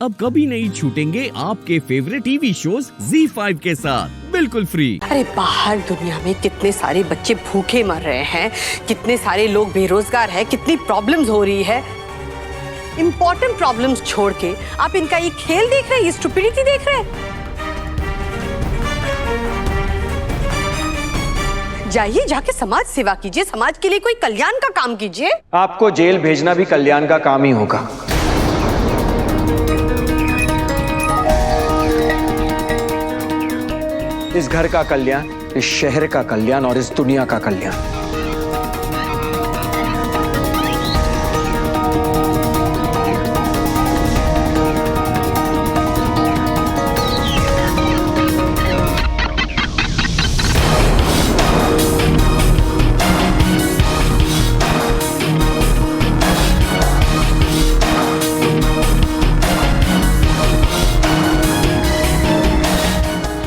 अब कभी नहीं छूटेंगे आपके फेवरेट टीवी शोज ZEE5 के साथ बिल्कुल फ्री। अरे बाहर दुनिया में कितने सारे बच्चे भूखे मर रहे हैं, कितने सारे लोग बेरोजगार हैं, कितनी प्रॉब्लम्स हो रही है। इंपॉर्टेंट प्रॉब्लम्स छोड़ के आप इनका ये खेल देख रहे हैं, ये स्टुपिडिटी देख रहे हैं। जाइए, जाके समाज सेवा कीजिए, समाज के लिए कोई कल्याण का काम कीजिए। आपको जेल भेजना भी कल्याण का काम ही होगा। इस घर का कल्याण, इस शहर का कल्याण और इस दुनिया का कल्याण।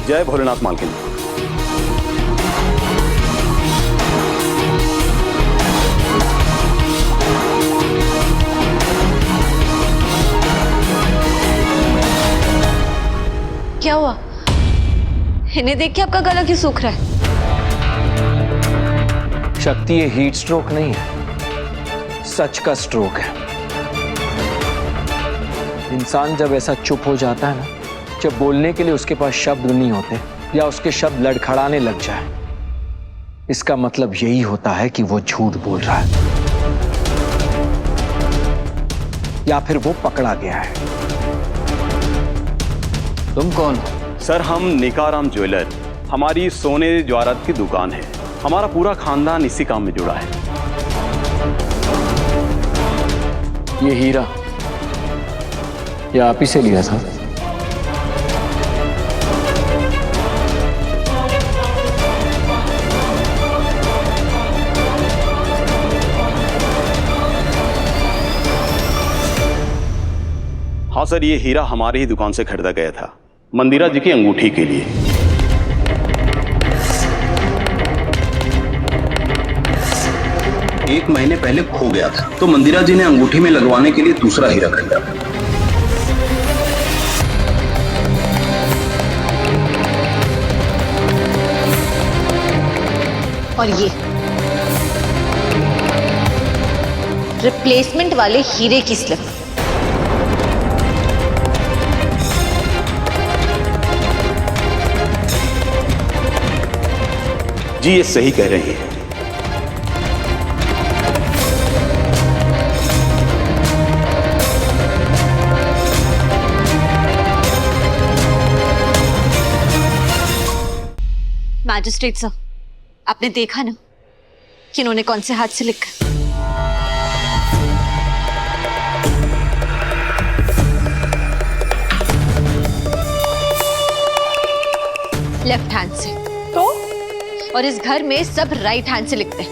जय भोलेनाथ मालकिन। क्या हुआ? इन्हें देख के आपका गला क्यों सूख रहा है? शक्ति, ये हीट स्ट्रोक नहीं है, सच का स्ट्रोक है। इंसान जब ऐसा चुप हो जाता है ना, जब बोलने के लिए उसके पास शब्द नहीं होते या उसके शब्द लड़खड़ाने लग जाए, इसका मतलब यही होता है कि वो झूठ बोल रहा है या फिर वो पकड़ा गया है। तुम कौन हो? सर, हम निकाराम ज्वेलर, हमारी सोने ज्वारत की दुकान है। हमारा पूरा खानदान इसी काम में जुड़ा है। ये हीरा, ये आप ही से लिया था? हाँ सर, ये हीरा हमारी ही दुकान से खरीदा गया था, मंदिरा जी की अंगूठी के लिए। एक महीने पहले खो गया था, तो मंदिरा जी ने अंगूठी में लगवाने के लिए दूसरा हीरा खरीदा। और ये रिप्लेसमेंट वाले हीरे की स्लिप। जी, ये सही कह रहे हैं। मैजिस्ट्रेट सर, आपने देखा ना कि इन्होंने कौन से हाथ से लिखा? लेफ्ट हैंड से। तो और इस घर में सब राइट हैंड से लिखते हैं।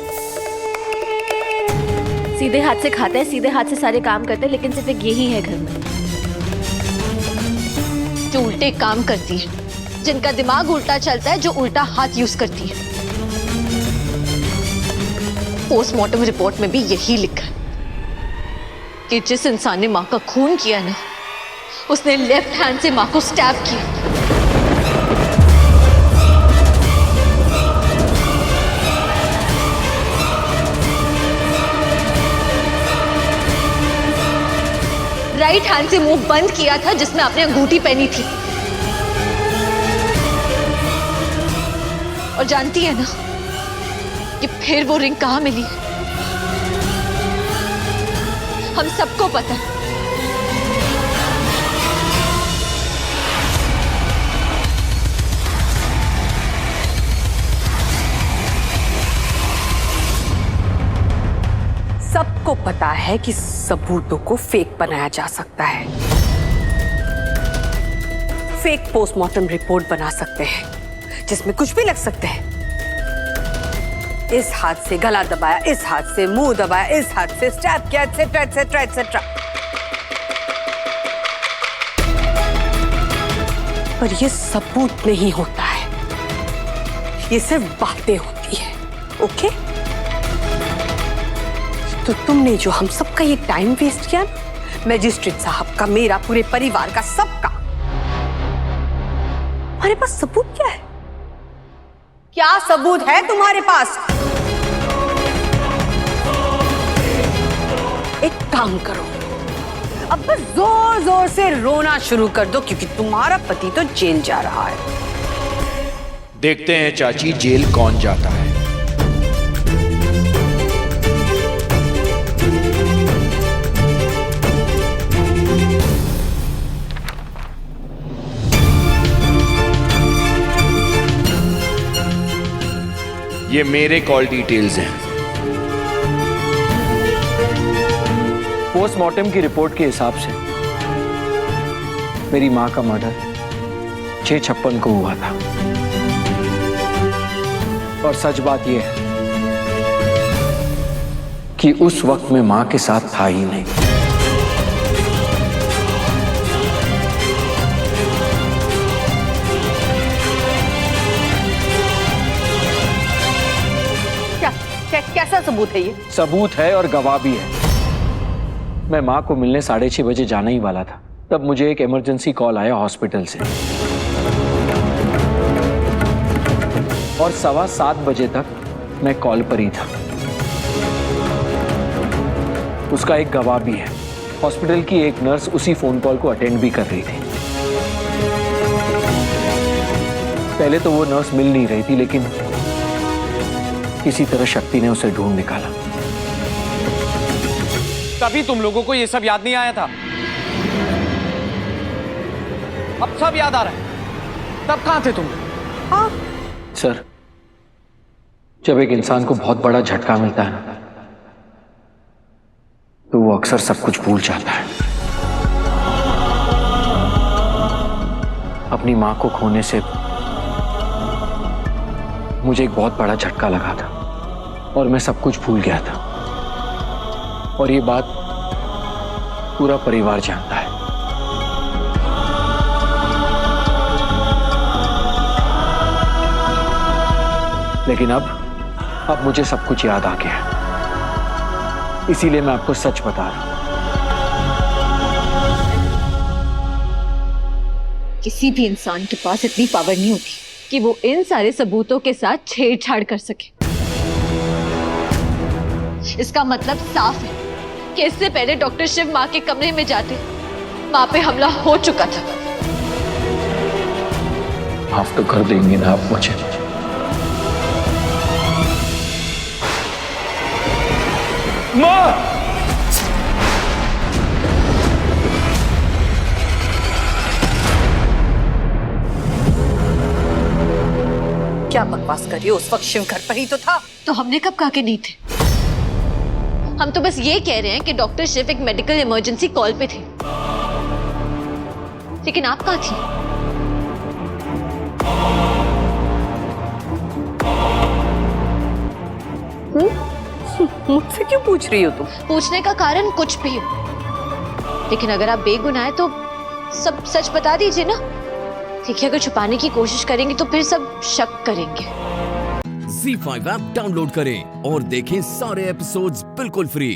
सीधे हाथ से खाते हैं, सीधे हाथ से सारे काम करते हैं, लेकिन सिर्फ एक यही है घर में जो उल्टे काम करती है, जिनका दिमाग उल्टा चलता है, जो उल्टा हाथ यूज करती है। पोस्टमार्टम रिपोर्ट में भी यही लिखा है कि जिस इंसान ने मां का खून किया ना, उसने लेफ्ट हैंड से मां को स्टैब किया। राइट हैंड से मुंह बंद किया था जिसमें आपने अंगूठी पहनी थी। और जानती है ना कि फिर वो रिंग कहां मिली? हम सबको पता है। सबको पता है कि सबूतों को फेक बनाया जा सकता है, फेक पोस्टमार्टम रिपोर्ट बना सकते हैं जिसमें कुछ भी लग सकते हैं। इस हाथ से गला दबाया, इस हाथ से मुंह दबाया, इस हाथ से स्टैब किया, एटसेट्रा एटसेट्रा एटसेट्रा। पर ये सबूत नहीं होता है, ये सिर्फ बातें होती है। ओके? तो तुमने जो हम सबका ये टाइम वेस्ट किया, मजिस्ट्रेट साहब का, मेरा, पूरे परिवार का, सबका। हमारे पास सबूत क्या है? क्या सबूत है तुम्हारे पास? एक काम करो, अब बस जोर जोर से रोना शुरू कर दो, क्योंकि तुम्हारा पति तो जेल जा रहा है। देखते हैं चाची जेल कौन जाता है। ये मेरे कॉल डिटेल्स हैं। पोस्टमार्टम की रिपोर्ट के हिसाब से मेरी मां का मर्डर 6:56 को हुआ था। और सच बात यह है कि उस वक्त मैं मां के साथ था ही नहीं। कैसा सबूत है ये? सबूत है और गवाह भी है। मैं मां को मिलने 6:30 बजे जाना ही वाला था, तब मुझे एक इमरजेंसी कॉल आया हॉस्पिटल से। और 7:15 बजे तक मैं कॉल पर ही था। उसका एक गवाह भी है। हॉस्पिटल की एक नर्स उसी फोन कॉल को अटेंड भी कर रही थी। पहले तो वो नर्स मिल नहीं रही थी, लेकिन किसी तरह शक्ति ने उसे ढूंढ निकाला। तभी तुम लोगों को ये सब याद नहीं आया था। अब सब याद आ रहा है। तब कहां थे तुम? सर, जब एक इंसान को बहुत बड़ा झटका मिलता है ना, तो वो अक्सर सब कुछ भूल जाता है। अपनी मां को खोने से मुझे एक बहुत बड़ा झटका लगा था और मैं सब कुछ भूल गया था। और ये बात पूरा परिवार जानता है। लेकिन अब मुझे सब कुछ याद आ गया है, इसीलिए मैं आपको सच बता रहा हूं। किसी भी इंसान के पास इतनी पावर नहीं होती कि वो इन सारे सबूतों के साथ छेड़छाड़ कर सके। इसका मतलब साफ है कि इससे पहले डॉक्टर शिव मां के कमरे में जाते मां पे हमला हो चुका था। माफ तो कर देंगे ना आप मुझे? मां! क्या बकवास कर रही हो? उस वक्त शिव घर पर ही तो था। तो हमने कब कहा कि नहीं थे? हम तो बस ये कह रहे हैं कि डॉक्टर शिव एक मेडिकल इमरजेंसी कॉल पे थे। लेकिन आप कहाँ थी? मुझसे क्यों पूछ रही हो तुम? पूछने का कारण कुछ भी हो, लेकिन अगर आप बेगुनाह हैं तो सब सच बता दीजिए ना। देखिए, अगर छुपाने की कोशिश करेंगे तो फिर सब शक करेंगे। ZEE5 ऐप डाउनलोड करें और देखें सारे एपिसोड्स बिल्कुल फ्री।